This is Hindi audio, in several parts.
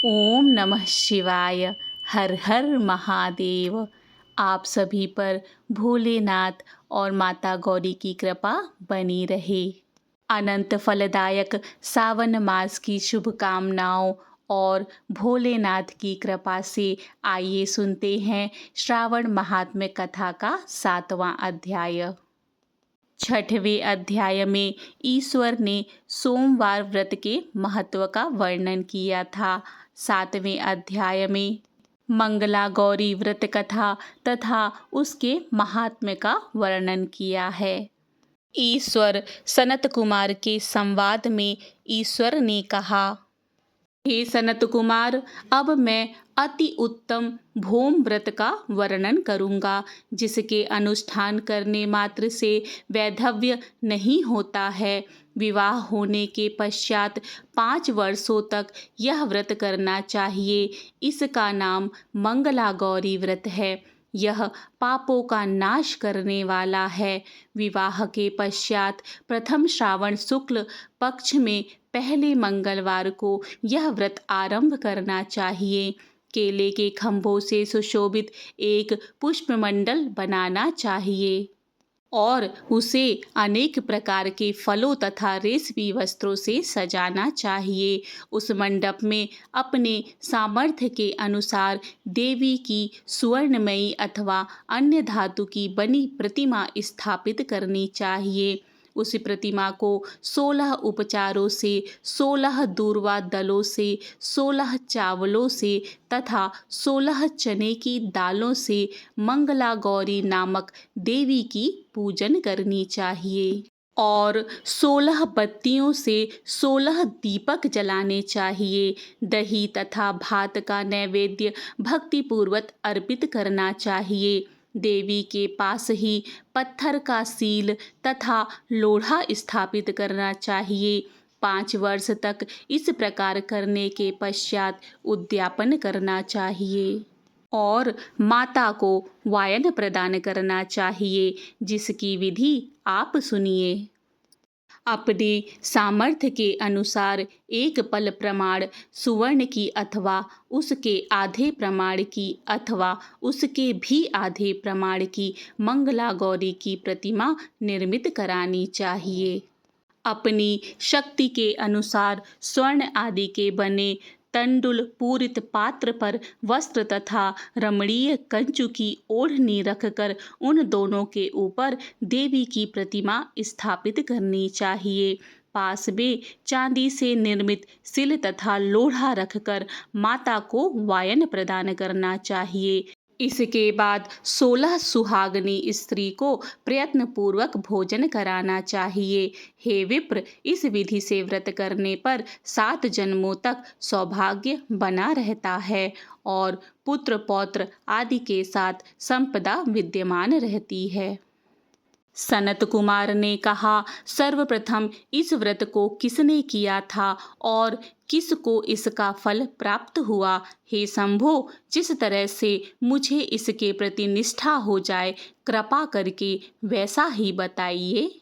ओम नमः शिवाय। हर हर महादेव। आप सभी पर भोलेनाथ और माता गौरी की कृपा बनी रहे। अनंत फलदायक सावन मास की शुभकामनाओं और भोलेनाथ की कृपा से आइए सुनते हैं श्रावण महात्म्य कथा का 7वां अध्याय। 6वें अध्याय में ईश्वर ने सोमवार व्रत के महत्व का वर्णन किया था। 7वें अध्याय में मंगला गौरी व्रत कथा तथा उसके महात्म्य का वर्णन किया है। ईश्वर सनत कुमार के संवाद में ईश्वर ने कहा, हे सनत कुमार, अब मैं अति उत्तम भौम व्रत का वर्णन करूंगा, जिसके अनुष्ठान करने मात्र से वैधव्य नहीं होता है। विवाह होने के पश्चात 5 वर्षों तक यह व्रत करना चाहिए। इसका नाम मंगला गौरी व्रत है। यह पापों का नाश करने वाला है। विवाह के पश्चात प्रथम श्रावण शुक्ल पक्ष में पहले मंगलवार को यह व्रत आरंभ करना चाहिए। केले के खंभों से सुशोभित एक पुष्पमंडल बनाना चाहिए और उसे अनेक प्रकार के फलों तथा रेशमी वस्त्रों से सजाना चाहिए। उस मंडप में अपने सामर्थ्य के अनुसार देवी की सुवर्णमयी अथवा अन्य धातु की बनी प्रतिमा स्थापित करनी चाहिए। उस प्रतिमा को 16 उपचारों से, 16 दूर्वा दलों से, 16 चावलों से तथा 16 चने की दालों से मंगला गौरी नामक देवी की पूजन करनी चाहिए और 16 बत्तियों से 16 दीपक जलाने चाहिए। दही तथा भात का नैवेद्य भक्तिपूर्वक अर्पित करना चाहिए। देवी के पास ही पत्थर का सील तथा लोढ़ा स्थापित करना चाहिए। 5 वर्ष तक इस प्रकार करने के पश्चात उद्यापन करना चाहिए और माता को वायन प्रदान करना चाहिए, जिसकी विधि आप सुनिए। अपने सामर्थ्य के अनुसार एक पल प्रमाण सुवर्ण की अथवा उसके आधे प्रमाण की अथवा उसके भी आधे प्रमाण की मंगला गौरी की प्रतिमा निर्मित करानी चाहिए। अपनी शक्ति के अनुसार स्वर्ण आदि के बने तंडुल पूरित पात्र पर वस्त्र तथा रमणीय कंचु की ओढ़नी रखकर उन दोनों के ऊपर देवी की प्रतिमा स्थापित करनी चाहिए। पास में चांदी से निर्मित सिल तथा लोढ़ा रखकर माता को वायन प्रदान करना चाहिए। इसके बाद 16 सुहागनी स्त्री को प्रयत्न पूर्वक भोजन कराना चाहिए। हे विप्र, इस विधि से व्रत करने पर 7 जन्मों तक सौभाग्य बना रहता है और पुत्र पौत्र आदि के साथ संपदा विद्यमान रहती है। सनत कुमार ने कहा, सर्वप्रथम इस व्रत को किसने किया था और किसको इसका फल प्राप्त हुआ? हे शंभो, जिस तरह से मुझे इसके प्रति निष्ठा हो जाए, कृपा करके वैसा ही बताइए।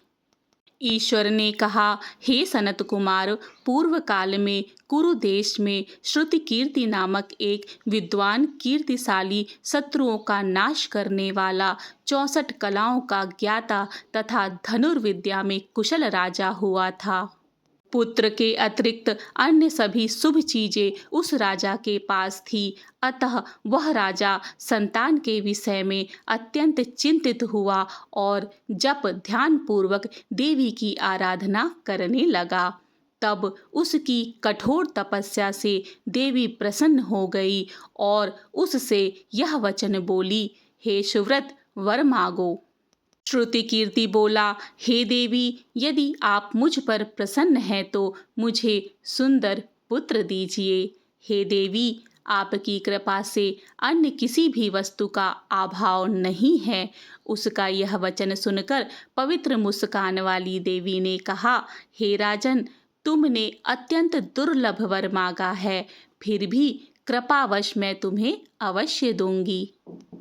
ईश्वर ने कहा, हे सनत कुमार, पूर्व काल में कुरु देश में श्रुति कीर्ति नामक एक विद्वान कीर्तिशाली शत्रुओं का नाश करने वाला 64 कलाओं का ज्ञाता तथा धनुर्विद्या में कुशल राजा हुआ था। पुत्र के अतिरिक्त अन्य सभी शुभ चीजें उस राजा के पास थी। अतः वह राजा संतान के विषय में अत्यंत चिंतित हुआ और जप ध्यान पूर्वक देवी की आराधना करने लगा। तब उसकी कठोर तपस्या से देवी प्रसन्न हो गई और उससे यह वचन बोली, हे सुव्रत, वर मांगो। श्रुति कीर्ति बोला, हे देवी, यदि आप मुझ पर प्रसन्न हैं तो मुझे सुंदर पुत्र दीजिए। हे देवी, आपकी कृपा से अन्य किसी भी वस्तु का अभाव नहीं है। उसका यह वचन सुनकर पवित्र मुस्कान वाली देवी ने कहा, हे राजन, तुमने अत्यंत दुर्लभ वर मांगा है, फिर भी कृपावश मैं तुम्हें अवश्य दूंगी।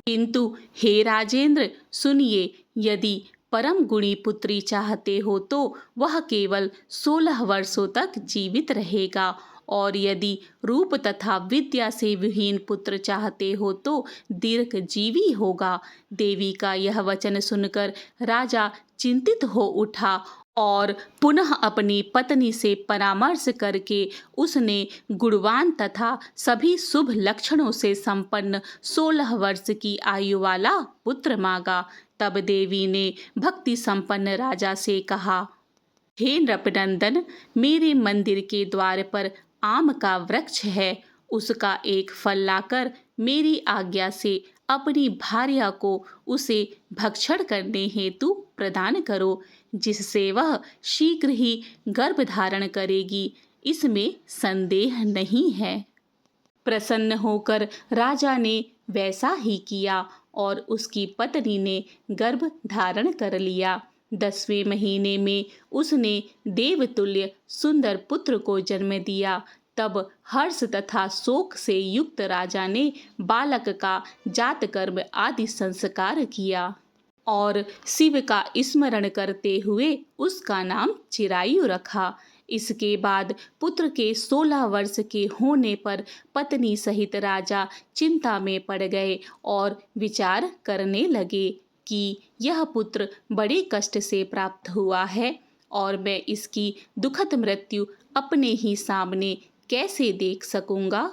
किंतु हे राजेंद्र, सुनिए, यदि परम गुणी पुत्री चाहते हो तो वह केवल 16 वर्षों तक जीवित रहेगा और यदि रूप तथा विद्या से विहीन पुत्र चाहते हो तो दीर्घजीवी होगा। देवी का यह वचन सुनकर राजा चिंतित हो उठा और पुनः अपनी पत्नी से परामर्श करके उसने गुणवान तथा सभी शुभ लक्षणों से संपन्न 16 वर्ष की आयु वाला पुत्र मांगा। तब देवी ने भक्ति संपन्न राजा से कहा, हे नृपनंदन, मेरे मंदिर के द्वार पर आम का वृक्ष है, उसका एक फल लाकर मेरी आज्ञा से अपनी भार्या को उसे भक्षण करने हेतु प्रदान करो, जिससे वह शीघ्र ही गर्भ धारण करेगी, इसमें संदेह नहीं है। प्रसन्न होकर राजा ने वैसा ही किया और उसकी पत्नी ने गर्भ धारण कर लिया। 10वें महीने में उसने देवतुल्य सुंदर पुत्र को जन्म दिया। तब हर्ष तथा शोक से युक्त राजा ने बालक का जातकर्म आदि संस्कार किया और शिव का स्मरण करते हुए उसका नाम चिरायु रखा। इसके बाद पुत्र के 16 वर्ष के होने पर पत्नी सहित राजा चिंता में पड़ गए और विचार करने लगे कि यह पुत्र बड़े कष्ट से प्राप्त हुआ है और मैं इसकी दुखद मृत्यु अपने ही सामने कैसे देख सकूंगा।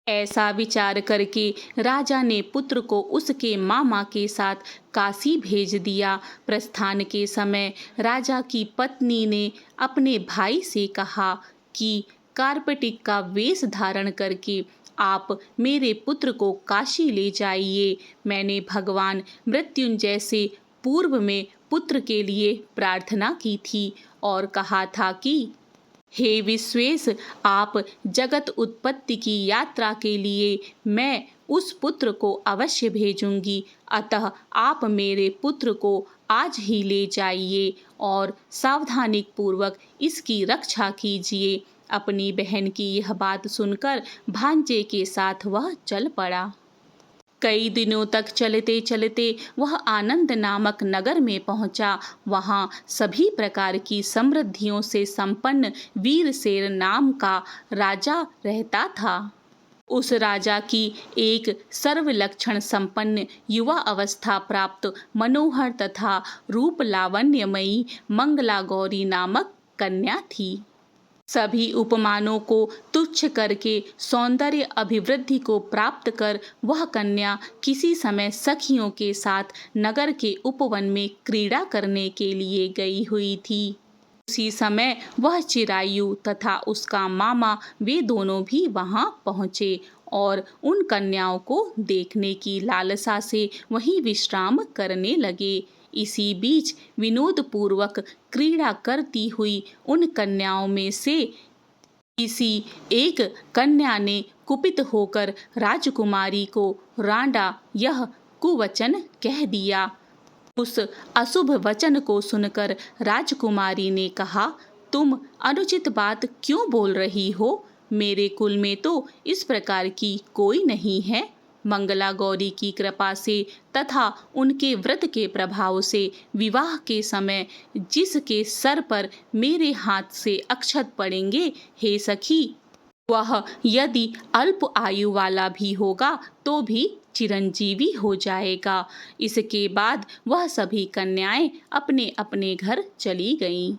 ऐसा विचार करके राजा ने पुत्र को उसके मामा के साथ काशी भेज दिया। प्रस्थान के समय राजा की पत्नी ने अपने भाई से कहा कि कार्पटिक का वेश धारण करके आप मेरे पुत्र को काशी ले जाइए। मैंने भगवान मृत्युंजय से पूर्व में पुत्र के लिए प्रार्थना की थी और कहा था कि हे विश्वेश, आप जगत उत्पत्ति की यात्रा के लिए मैं उस पुत्र को अवश्य भेजूंगी, अतः आप मेरे पुत्र को आज ही ले जाइए और सावधानी पूर्वक इसकी रक्षा कीजिए। अपनी बहन की यह बात सुनकर भांजे के साथ वह चल पड़ा। कई दिनों तक चलते चलते वह आनंद नामक नगर में पहुंचा। वहां सभी प्रकार की समृद्धियों से संपन्न वीरसेन नाम का राजा रहता था। उस राजा की एक सर्वलक्षण संपन्न युवा अवस्था प्राप्त मनोहर तथा रूप लावण्यमयी मंगला गौरी नामक कन्या थी। सभी उपमानों को तुच्छ करके सौंदर्य अभिवृद्धि को प्राप्त कर वह कन्या किसी समय सखियों के साथ नगर के उपवन में क्रीड़ा करने के लिए गई हुई थी। उसी समय वह चिरायु तथा उसका मामा वे दोनों भी वहां पहुंचे और उन कन्याओं को देखने की लालसा से वहीं विश्राम करने लगे। इसी बीच विनोद पूर्वक क्रीड़ा करती हुई उन कन्याओं में से किसी एक कन्या ने कुपित होकर राजकुमारी को रांडा यह कुवचन कह दिया। उस अशुभ वचन को सुनकर राजकुमारी ने कहा, तुम अनुचित बात क्यों बोल रही हो? मेरे कुल में तो इस प्रकार की कोई नहीं है। मंगला गौरी की कृपा से तथा उनके व्रत के प्रभाव से विवाह के समय जिसके सर पर मेरे हाथ से अक्षत पड़ेंगे, हे सखी, वह यदि अल्प आयु वाला भी होगा तो भी चिरंजीवी हो जाएगा। इसके बाद वह सभी कन्याएं अपने अपने घर चली गईं।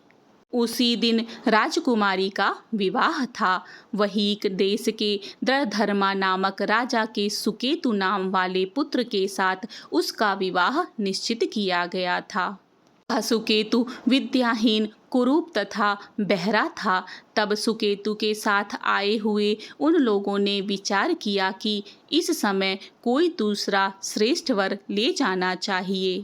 उसी दिन राजकुमारी का विवाह था। वही देश के दृढ़धर्मा नामक राजा के सुकेतु नाम वाले पुत्र के साथ उसका विवाह निश्चित किया गया था। सुकेतु विद्याहीन, कुरूप तथा बहरा था। तब सुकेतु के साथ आए हुए उन लोगों ने विचार किया कि इस समय कोई दूसरा श्रेष्ठ वर ले जाना चाहिए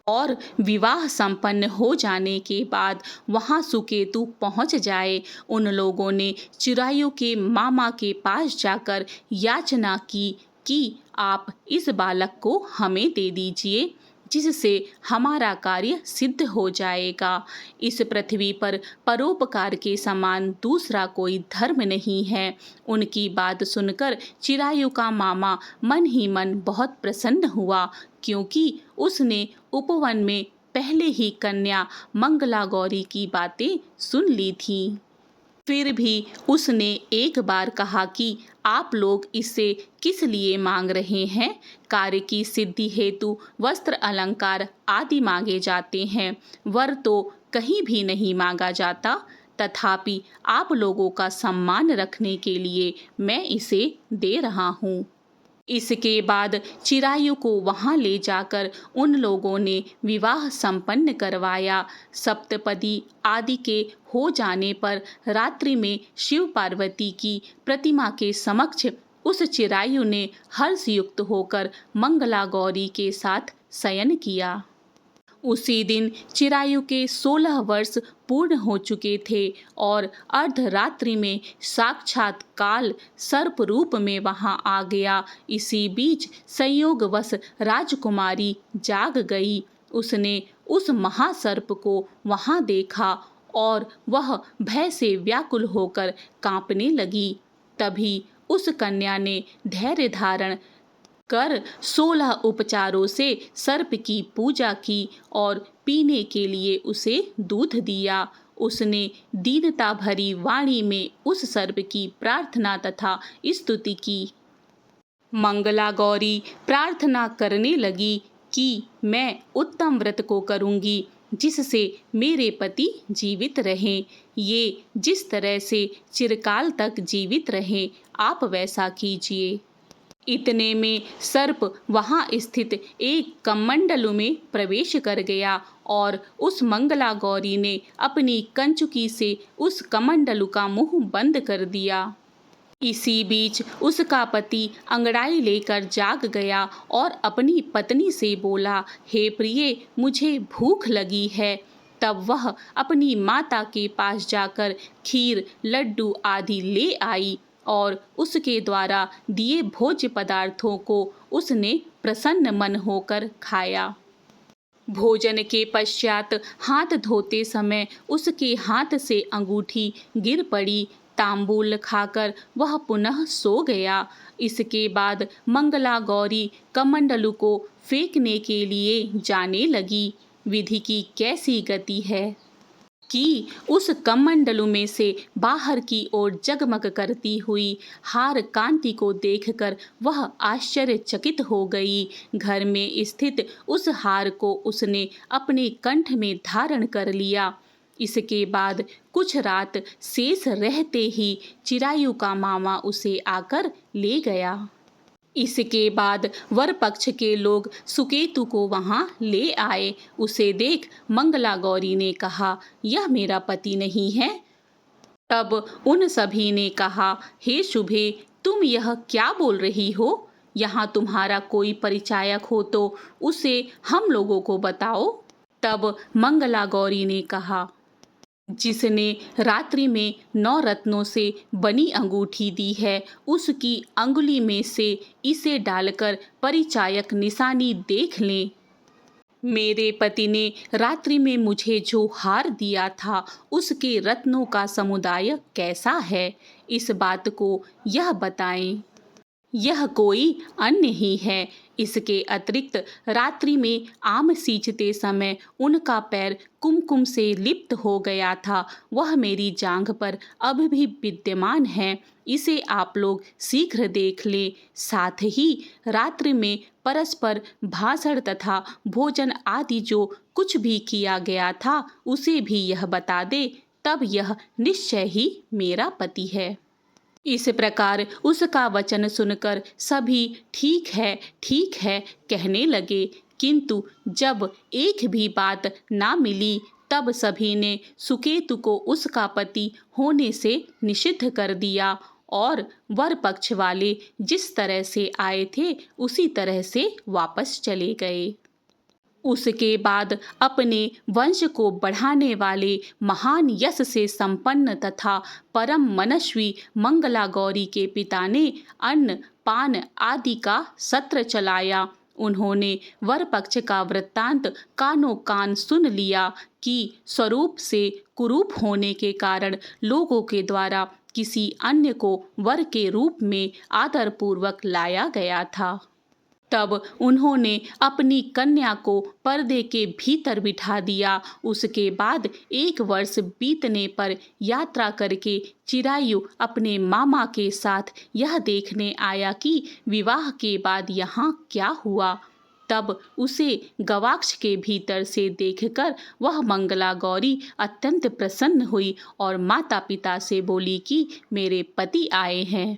और विवाह संपन्न हो जाने के बाद वहां सुकेतु पहुंच जाए। उन लोगों ने चिरायु के मामा के पास जाकर याचना की कि आप इस बालक को हमें दे दीजिए, जिससे हमारा कार्य सिद्ध हो जाएगा। इस पृथ्वी पर परोपकार के समान दूसरा कोई धर्म नहीं है। उनकी बात सुनकर चिरायु का मामा मन ही मन बहुत प्रसन्न हुआ, क्योंकि उसने उपवन में पहले ही कन्या मंगला गौरी की बातें सुन ली थीं। फिर भी उसने एक बार कहा कि आप लोग इसे किस लिए मांग रहे हैं? कार्य की सिद्धि हेतु वस्त्र अलंकार आदि मांगे जाते हैं, वर तो कहीं भी नहीं मांगा जाता। तथापि आप लोगों का सम्मान रखने के लिए मैं इसे दे रहा हूँ। इसके बाद चिरायु को वहां ले जाकर उन लोगों ने विवाह संपन्न करवाया। सप्तपदी आदि के हो जाने पर रात्रि में शिव पार्वती की प्रतिमा के समक्ष उस चिरायु ने हर्षयुक्त होकर मंगला गौरी के साथ शयन किया। उसी दिन चिरायु के 16 वर्ष पूर्ण हो चुके थे और अर्धरात्रि में साक्षात काल सर्प रूप में वहां आ गया। इसी बीच संयोगवश राजकुमारी जाग गई। उसने उस महासर्प को वहां देखा और वह भय से व्याकुल होकर कांपने लगी। तभी उस कन्या ने धैर्य धारण कर 16 उपचारों से सर्प की पूजा की और पीने के लिए उसे दूध दिया। उसने दीनता भरी वाणी में उस सर्प की प्रार्थना तथा स्तुति की। मंगला गौरी प्रार्थना करने लगी कि मैं उत्तम व्रत को करूंगी जिससे मेरे पति जीवित रहें। ये जिस तरह से चिरकाल तक जीवित रहें, आप वैसा कीजिए। इतने में सर्प वहां स्थित एक कमंडलू में प्रवेश कर गया और उस मंगला गौरी ने अपनी कंचुकी से उस कमंडलू का मुंह बंद कर दिया। इसी बीच उसका पति अंगड़ाई लेकर जाग गया और अपनी पत्नी से बोला, हे प्रिय, मुझे भूख लगी है। तब वह अपनी माता के पास जाकर खीर, लड्डू आदि ले आई और उसके द्वारा दिए भोज्य पदार्थों को उसने प्रसन्न मन होकर खाया। भोजन के पश्चात हाथ धोते समय उसके हाथ से अंगूठी गिर पड़ी। तांबूल खाकर वह पुनः सो गया। इसके बाद मंगला गौरी कमंडलू को फेंकने के लिए जाने लगी। विधि की कैसी गति है कि उस कमंडलू में से बाहर की ओर जगमग करती हुई हार कांति को देखकर वह आश्चर्यचकित हो गई। घर में स्थित उस हार को उसने अपने कंठ में धारण कर लिया। इसके बाद कुछ रात शेष रहते ही चिरायु का मामा उसे आकर ले गया। इसके बाद वर पक्ष के लोग सुकेतु को वहां ले आए। उसे देख मंगला गौरी ने कहा, यह मेरा पति नहीं है। तब उन सभी ने कहा, हे शुभे, तुम यह क्या बोल रही हो? यहाँ तुम्हारा कोई परिचायक हो तो उसे हम लोगों को बताओ। तब मंगला गौरी ने कहा, जिसने रात्रि में 9 रत्नों से बनी अंगूठी दी है, उसकी अंगुली में से इसे डालकर परिचायक निशानी देख लें। मेरे पति ने रात्रि में मुझे जो हार दिया था उसके रत्नों का समुदाय कैसा है, इस बात को यह बताएं। यह कोई अन्य ही है। इसके अतिरिक्त रात्रि में आम सींचते समय उनका पैर कुमकुम से लिप्त हो गया था, वह मेरी जांघ पर अब भी विद्यमान है। इसे आप लोग शीघ्र देख लें। साथ ही रात्रि में परस्पर भाषण तथा भोजन आदि जो कुछ भी किया गया था उसे भी यह बता दे, तब यह निश्चय ही मेरा पति है। इस प्रकार उसका वचन सुनकर सभी ठीक है कहने लगे, किंतु जब एक भी बात ना मिली तब सभी ने सुकेतु को उसका पति होने से निषिद्ध कर दिया और वर पक्ष वाले जिस तरह से आए थे उसी तरह से वापस चले गए। उसके बाद अपने वंश को बढ़ाने वाले महान यश से संपन्न तथा परम मनस्वी मंगला गौरी के पिता ने अन्न पान आदि का सत्र चलाया। उन्होंने वर पक्ष का वृत्तांत कानों कान सुन लिया कि स्वरूप से कुरूप होने के कारण लोगों के द्वारा किसी अन्य को वर के रूप में आदरपूर्वक लाया गया था। तब उन्होंने अपनी कन्या को पर्दे के भीतर बिठा दिया। उसके बाद 1 वर्ष बीतने पर यात्रा करके चिरायु अपने मामा के साथ यह देखने आया कि विवाह के बाद यहाँ क्या हुआ। तब उसे गवाक्ष के भीतर से देखकर वह मंगला गौरी अत्यंत प्रसन्न हुई और माता पिता से बोली कि मेरे पति आए हैं।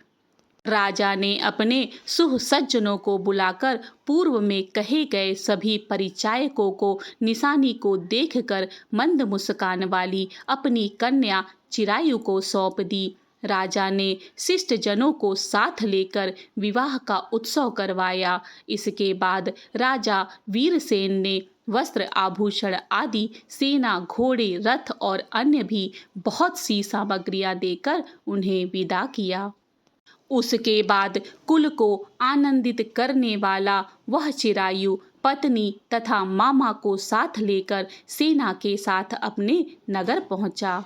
राजा ने अपने सुहसज्जनों को बुलाकर पूर्व में कहे गए सभी परिचायकों को निशानी को देखकर मंद मुस्कान वाली अपनी कन्या चिरायु को सौंप दी। राजा ने शिष्ट जनों को साथ लेकर विवाह का उत्सव करवाया। इसके बाद राजा वीरसेन ने वस्त्र आभूषण आदि सेना घोड़े रथ और अन्य भी बहुत सी सामग्रियां देकर उन्हें विदा किया। उसके बाद कुल को आनंदित करने वाला वह चिरायु पत्नी तथा मामा को साथ लेकर सेना के साथ अपने नगर पहुंचा।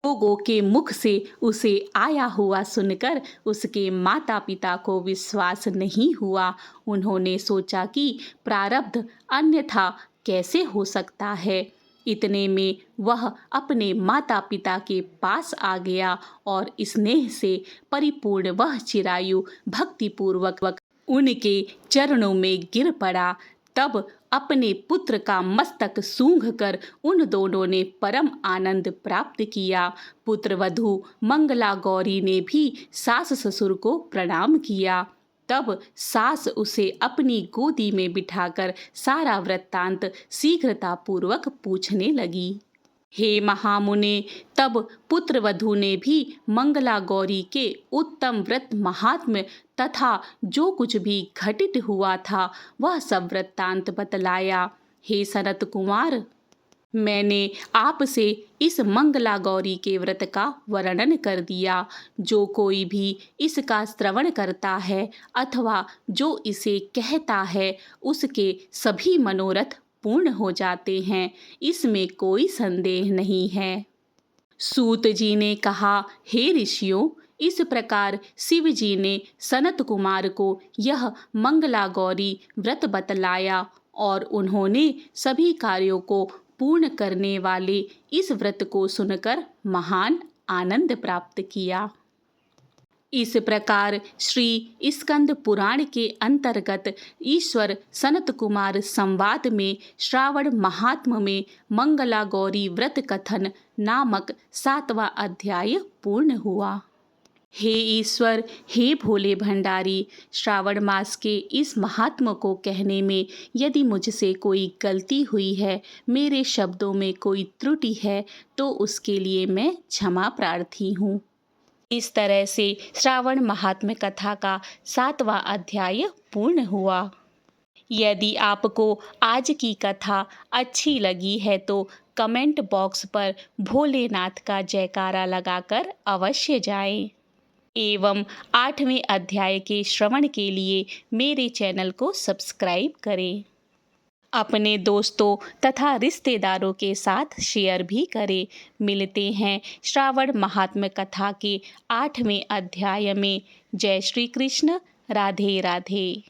लोगों के मुख से उसे आया हुआ सुनकर उसके माता पिता को विश्वास नहीं हुआ। उन्होंने सोचा कि प्रारब्ध अन्यथा कैसे हो सकता है। इतने में वह अपने माता पिता के पास आ गया और स्नेह से परिपूर्ण वह चिरायु भक्तिपूर्वक उनके चरणों में गिर पड़ा। तब अपने पुत्र का मस्तक सूंघकर उन दोनों ने परम आनंद प्राप्त किया। पुत्रवधू मंगला गौरी ने भी सास ससुर को प्रणाम किया। तब सास उसे अपनी गोदी में बिठाकर सारा वृत्तांत शीघ्रतापूर्वक पूछने लगी। हे महामुने, तब पुत्रवधू ने भी मंगला गौरी के उत्तम व्रत महात्म्य तथा जो कुछ भी घटित हुआ था वह सब वृत्तांत बतलाया। हे सनत कुमार, मैंने आपसे इस मंगला गौरी के व्रत का वर्णन कर दिया। जो कोई भी इसका श्रवण करता है अथवा जो इसे कहता है उसके सभी मनोरथ पूर्ण हो जाते हैं, इसमें कोई संदेह नहीं है। सूत जी ने कहा, हे ऋषियों, इस प्रकार शिव जी ने सनत कुमार को यह मंगला गौरी व्रत बतलाया और उन्होंने सभी कार्यों को पूर्ण करने वाले इस व्रत को सुनकर महान आनंद प्राप्त किया। इस प्रकार श्री स्कंद पुराण के अंतर्गत ईश्वर सनत कुमार संवाद में श्रावण महात्म्य में मंगला गौरी व्रत कथन नामक 7वां अध्याय पूर्ण हुआ। हे ईश्वर, हे भोले भंडारी, श्रावण मास के इस महात्म्य को कहने में यदि मुझसे कोई गलती हुई है, मेरे शब्दों में कोई त्रुटि है, तो उसके लिए मैं क्षमा प्रार्थी हूँ। इस तरह से श्रावण महात्म्य कथा का 7वां अध्याय पूर्ण हुआ। यदि आपको आज की कथा अच्छी लगी है तो कमेंट बॉक्स पर भोलेनाथ का जयकारा लगाकर अवश्य जाएं। एवं 8वें अध्याय के श्रवण के लिए मेरे चैनल को सब्सक्राइब करें। अपने दोस्तों तथा रिश्तेदारों के साथ शेयर भी करें। मिलते हैं श्रावण महात्म्य कथा के 8वें अध्याय में। जय श्री कृष्ण। राधे राधे।